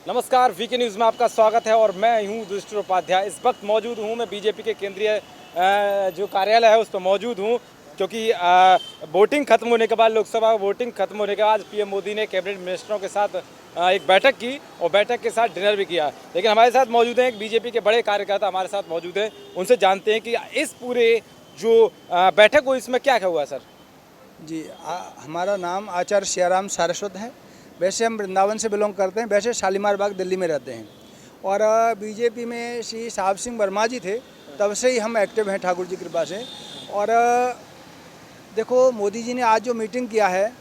नमस्कार, VK news में आपका स्वागत है और मैं हूं युधिष्ठिर उपाध्याय। इस वक्त मौजूद हूं मैं बीजेपी के केंद्रीय जो कार्यालय है उस पर मौजूद हूं, क्योंकि वोटिंग खत्म होने के बाद, लोकसभा वोटिंग खत्म होने के बाद पीएम मोदी ने कैबिनेट मिनिस्टरों के साथ एक बैठक की और बैठक के साथ डिनर भी किया। लेकिन हमारे साथ मौजूद हैं एक बीजेपी के बड़े कार्यकर्ता, हमारे साथ मौजूद हैं, उनसे जानते हैं कि इस पूरे जो बैठक हुई इसमें क्या क्या हुआ सर। जी हमारा नाम आचार्य सियाराम सारस्वत है। वैसे हम वृंदावन से बिलोंग करते हैं, वैसे शालीमार बाग दिल्ली में रहते हैं। और बीजेपी में श्री साहब सिंह वर्मा जी थे, तब से ही हम एक्टिव हैं ठाकुर जी की कृपा से। और देखो, मोदी जी ने आज जो मीटिंग किया है,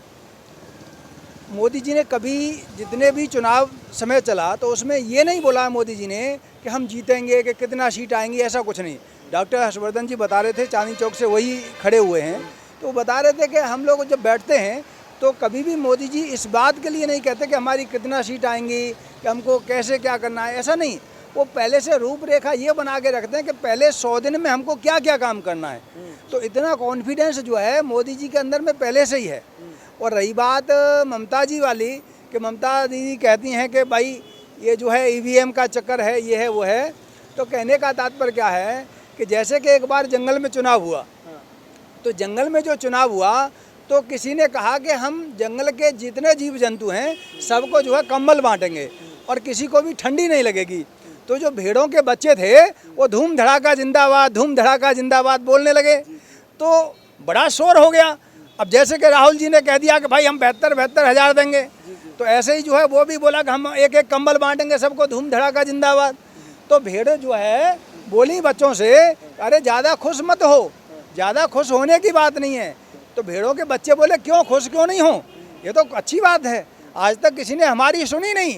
मोदी जी ने कभी जितने भी चुनाव समय चला तो उसमें ये नहीं बोला मोदी जी ने कि हम जीतेंगे, कि कितना सीट आएंगी, ऐसा कुछ नहीं। डॉक्टर हर्षवर्धन जी बता रहे थे, चांदनी चौक से वही खड़े हुए हैं, तो बता रहे थे कि हम लोग जब बैठते हैं तो कभी भी मोदी जी इस बात के लिए नहीं कहते कि हमारी कितना सीट आएंगी, कि हमको कैसे क्या करना है, ऐसा नहीं। वो पहले से रूपरेखा ये बना के रखते हैं कि पहले 100 दिन में हमको क्या क्या काम करना है। तो इतना कॉन्फिडेंस जो है मोदी जी के अंदर में पहले से ही है। और रही बात ममता जी वाली, कि ममता दीदी कहती हैं कि भाई ये जो है ईवीएम का चक्कर है, ये है वो है, तो कहने का तात्पर्य क्या है कि जैसे कि एक बार जंगल में चुनाव हुआ, तो जंगल में जो चुनाव हुआ तो किसी ने कहा कि हम जंगल के जितने जीव जंतु हैं सबको जो है कंबल बांटेंगे और किसी को भी ठंडी नहीं लगेगी। तो जो भेड़ों के बच्चे थे वो धूम धड़ाका जिंदाबाद, धूम धड़ाका जिंदाबाद बोलने लगे, तो बड़ा शोर हो गया। अब जैसे कि राहुल जी ने कह दिया कि भाई हम 72 हज़ार देंगे, तो ऐसे ही जो है वो भी बोला कि हम एक एक कंबल बांटेंगे सबको, धूम धड़ाका जिंदाबाद। तो भेड़ जो है बोली बच्चों से, अरे ज़्यादा खुश मत हो, ज़्यादा खुश होने की बात नहीं है। तो भेड़ों के बच्चे बोले क्यों खुश क्यों नहीं हो, ये तो अच्छी बात है, आज तक किसी ने हमारी सुनी नहीं।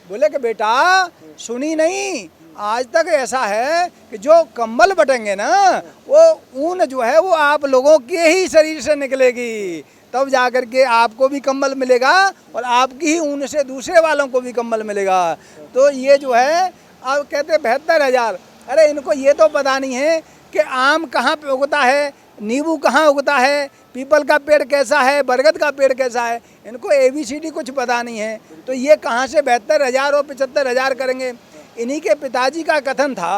बोले कि बेटा सुनी नहीं, आज तक ऐसा है कि जो कंबल बटेंगे ना, वो ऊन जो है वो आप लोगों के ही शरीर से निकलेगी, तब जा कर के आपको भी कंबल मिलेगा और आपकी ही ऊन से दूसरे वालों को भी कंबल मिलेगा। तो ये जो है, अब कहते 72 हज़ार, अरे इनको ये तो पता नहीं है कि आम कहाँ पे उगता है, नींबू कहाँ उगता है, पीपल का पेड़ कैसा है, बरगद का पेड़ कैसा है, इनको ABCD कुछ पता नहीं है। तो ये कहाँ से 72 हज़ार और 75 हज़ार करेंगे। इन्हीं के पिताजी का कथन था,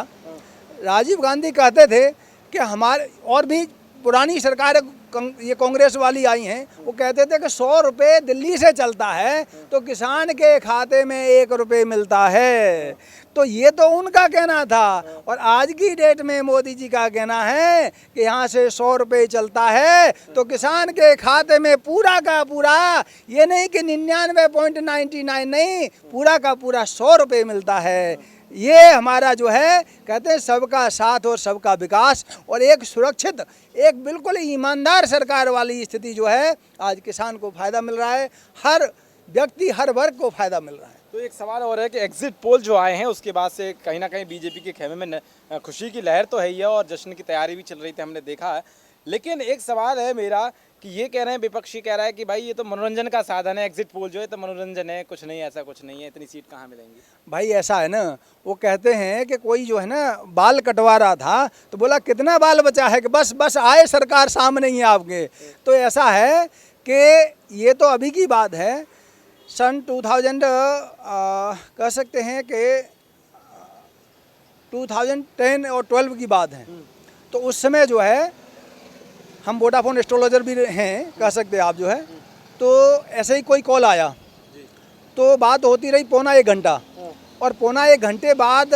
राजीव गांधी कहते थे कि हमारे और भी पुरानी सरकार ये कांग्रेस वाली आई हैं, वो कहते थे कि 100 रुपये दिल्ली से चलता है तो किसान के खाते में 1 रुपये मिलता है। तो ये तो उनका कहना था, और आज की डेट में मोदी जी का कहना है कि यहाँ से 100 रुपये चलता है तो किसान के खाते में पूरा का पूरा, ये नहीं कि 99.99 नहीं, पूरा का पूरा 100 रुपये मिलता है। ये हमारा जो है, कहते हैं सबका साथ और सबका विकास, और एक सुरक्षित, एक बिल्कुल ईमानदार सरकार वाली स्थिति जो है, आज किसान को फ़ायदा मिल रहा है, हर व्यक्ति हर वर्ग को फ़ायदा मिल रहा है। तो एक सवाल और है कि एग्जिट पोल जो आए हैं उसके बाद से कहीं ना कहीं बीजेपी के खेमे में खुशी की लहर तो है ही है और जश्न की तैयारी भी चल रही थी, हमने देखा है। लेकिन एक सवाल है मेरा कि ये कह रहे हैं, विपक्षी कह रहा है कि भाई ये तो मनोरंजन का साधन है, एग्जिट पोल जो है तो मनोरंजन है, कुछ नहीं, ऐसा कुछ नहीं है, इतनी सीट कहाँ मिलेंगी। भाई ऐसा है ना, वो कहते हैं कि कोई जो है ना बाल कटवा रहा था तो बोला कितना बाल बचा है, कि बस बस आए सरकार सामने ही आपके। तो ऐसा है कि ये तो अभी की बात है, सन 2000 कह सकते हैं कि 2010 और 12 की बात है। तो उस समय जो है, हम वोडाफोन एस्ट्रोलॉजर भी हैं कह सकते हैं आप जो है, तो ऐसे ही कोई कॉल आया, तो बात होती रही पौना 1 घंटा, और पौना 1 घंटे बाद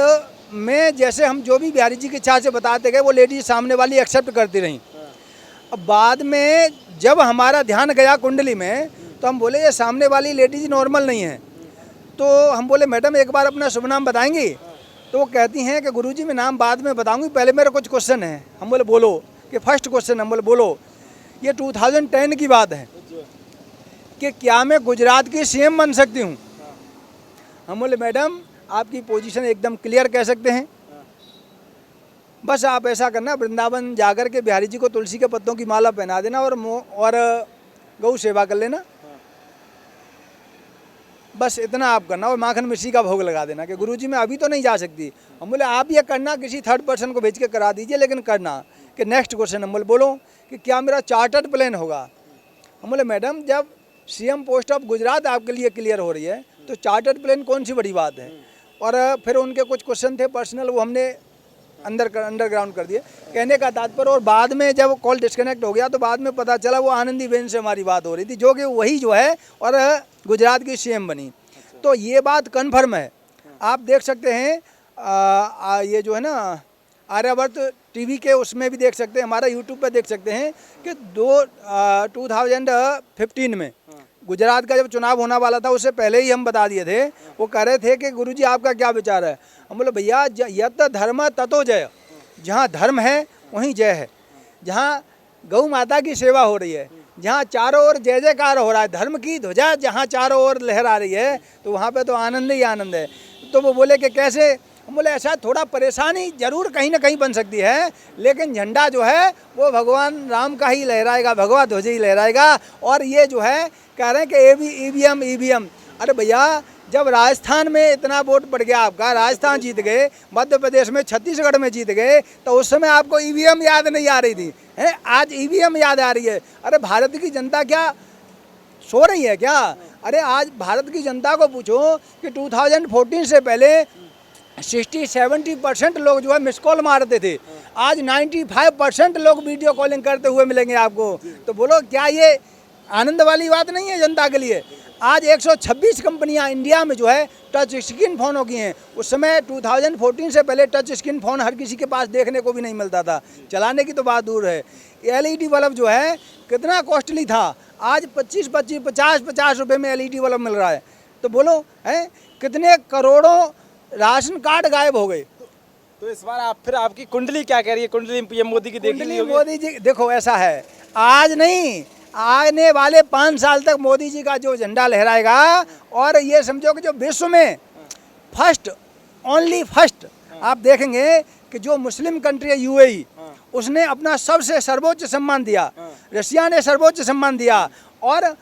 में जैसे हम जो भी बिहारी जी की इच्छा से बताते गए, वो लेडीज सामने वाली एक्सेप्ट करती रहीं। अब बाद में जब हमारा ध्यान गया कुंडली में, तो हम बोले ये सामने वाली लेडीज नॉर्मल नहीं है। तो हम बोले मैडम एक बार अपना शुभ नाम बताएंगी? तो वो कहती हैं कि गुरुजी मैं नाम बाद में बताऊंगी, पहले मेरा कुछ क्वेश्चन है। हम बोले बोलो, कि फर्स्ट क्वेश्चन, हम बोले बोलो। ये 2010 की बात है कि क्या मैं गुजरात की CM बन सकती हूँ? हम बोले मैडम आपकी पोजीशन एकदम क्लियर कह सकते हैं, बस आप ऐसा करना, वृंदावन जाकर के बिहारी जी को तुलसी के पत्तों की माला पहना देना और गौ सेवा कर लेना, बस इतना आप करना, और माखन मिश्री का भोग लगा देना कि गुरुजी मैं अभी तो नहीं जा सकती। हम बोले आप ये करना, किसी थर्ड पर्सन को भेज के करा दीजिए, लेकिन करना। कि नेक्स्ट क्वेश्चन, हम बोले बोलो कि क्या मेरा चार्टर्ड प्लेन होगा? हम बोले मैडम जब CM पोस्ट ऑफ गुजरात आपके लिए क्लियर हो रही है, तो चार्टर्ड प्लेन कौन सी बड़ी बात है। और फिर उनके कुछ क्वेश्चन थे पर्सनल, वो हमने अंडरग्राउंड कर दिए, कहने का तात्पर्य। और बाद में जब कॉल डिस्कनेक्ट हो गया तो बाद में पता चला वो आनंदीबेन से हमारी बात हो रही थी, जो कि वही जो है और गुजरात की सीएम बनी। तो ये बात कन्फर्म है। आप देख सकते हैं ये जो है ना आर्यावर्त टीवी के उसमें भी देख सकते हैं, हमारा यूट्यूब पे देख सकते हैं कि 2015 में गुजरात का जब चुनाव होने वाला था उससे पहले ही हम बता दिए थे। वो कह रहे थे कि गुरुजी आपका क्या विचार है। हम बोले भैया यत धर्म ततो जय, जहाँ धर्म है वहीं जय है। जहाँ गौ माता की सेवा हो रही है, जहाँ चारों ओर जय जयकार हो रहा है, धर्म की ध्वजा जहाँ चारों ओर लहरा रही है, तो वहाँ पे तो आनंद ही आनंद है। तो वो बोले कि कैसे। हम बोले ऐसा थोड़ा परेशानी जरूर कहीं ना कहीं बन सकती है, लेकिन झंडा जो है वो भगवान राम का ही लहराएगा, भगवा ध्वज ही लहराएगा। और ये जो है कह रहे हैं कि ईवीएम। अरे भैया जब राजस्थान में इतना वोट पड़ गया आपका, राजस्थान जीत गए, मध्य प्रदेश में, छत्तीसगढ़ में जीत गए, तो उस समय आपको ईवीएम याद नहीं आ रही थी है, आज ईवीएम याद आ रही है। अरे भारत की जनता क्या सो रही है क्या? अरे आज भारत की जनता को पूछो कि 2014 से पहले 60-70% लोग जो है मिस कॉल मारते थे, आज 95% लोग वीडियो कॉलिंग करते हुए मिलेंगे आपको। तो बोलो क्या ये आनंद वाली बात नहीं है जनता के लिए? आज 126 कंपनियां इंडिया में जो है टच स्क्रीन फ़ोनों की हैं। उस समय 2014 से पहले टच स्क्रीन फ़ोन हर किसी के पास देखने को भी नहीं मिलता था, चलाने की तो बात दूर है। एलईडी बल्ब जो है कितना कॉस्टली था, आज 50 रुपये में एलईडी बल्ब मिल रहा है। तो बोलो है कितने करोड़ों राशन कार्ड गायब हो गए। तो इस बार आप फिर आपकी कुंडली क्या कह रही है? कुंडली पीएम मोदी की देखी नहीं होगी? मोदी जी देखो ऐसा है, आज नहीं आने वाले 5 साल तक मोदी जी का जो झंडा लहराएगा। और ये समझो कि जो विश्व में फर्स्ट ओनली फर्स्ट आप देखेंगे कि जो मुस्लिम कंट्री है यूएई, उसने अपना सबसे सर्वोच्च सम्मान दिया, रशिया ने सर्वोच्च सम्मान दिया, और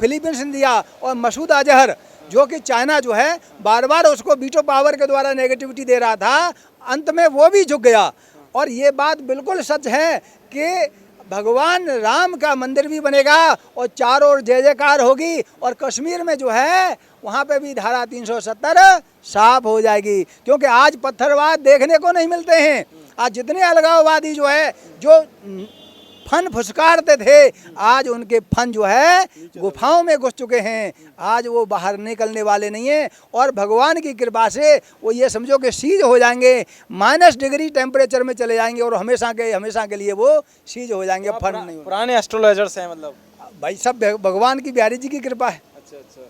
फिलीपींस ने दिया। और मसूद अजहर जो कि चाइना जो है बार बार उसको वीटो पावर के द्वारा नेगेटिविटी दे रहा था, अंत में वो भी झुक गया। और ये बात बिल्कुल सच है कि भगवान राम का मंदिर भी बनेगा और चारों ओर जय जयकार होगी। और कश्मीर में जो है वहाँ पे भी धारा 370 साफ हो जाएगी, क्योंकि आज पत्थरवाद देखने को नहीं मिलते हैं। आज जितने अलगाववादी जो है जो फन फुसकारते थे, आज उनके फन जो है गुफाओं में घुस चुके हैं, आज वो बाहर निकलने वाले नहीं हैं। और भगवान की कृपा से वो ये समझो कि सीज हो जाएंगे, -डिग्री टेम्परेचर में चले जाएंगे और हमेशा के लिए वो सीज हो जाएंगे। फन नहीं। पुराने एस्ट्रोलॉजर्स हैं मतलब भाई सब भगवान की बिहारी जी की कृपा है। अच्छा।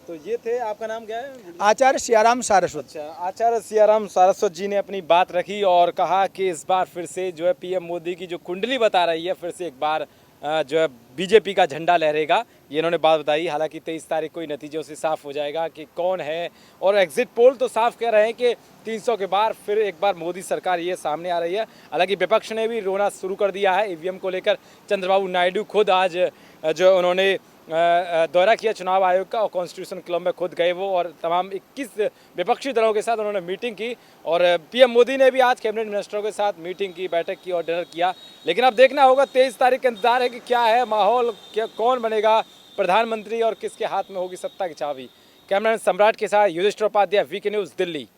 तो ये थे, आपका नाम क्या है? आचार्य सियाराम सारस्वत। अच्छा, आचार्य सियाराम सारस्वत जी ने अपनी बात रखी और कहा कि इस बार फिर से जो है पीएम मोदी की जो कुंडली बता रही है, फिर से एक बार जो है बीजेपी का झंडा लहरेगा, ये इन्होंने बात बताई। हालांकि 23 तारीख को ही नतीजों से साफ हो जाएगा कि कौन है। और एग्जिट पोल तो साफ कह रहे हैं कि 300 के बाद फिर एक बार मोदी सरकार ये सामने आ रही है। हालांकि विपक्ष ने भी रोना शुरू कर दिया है ईवीएम को लेकर। चंद्रबाबू नायडू खुद आज जो उन्होंने दौरा किया चुनाव आयोग का और कॉन्स्टिट्यूशन क्लब में खुद गए वो, और तमाम 21 विपक्षी दलों के साथ उन्होंने मीटिंग की। और पीएम मोदी ने भी आज कैबिनेट मिनिस्टरों के साथ मीटिंग की, बैठक की और डिनर किया। लेकिन अब देखना होगा 23 तारीख का इंतजार है कि क्या है माहौल, क्या कौन बनेगा प्रधानमंत्री और किसके हाथ में होगी सत्ता की चाबी। कैमरामैन सम्राट के साथ युधिष्ठिर उपाध्याय, वीके न्यूज़, दिल्ली।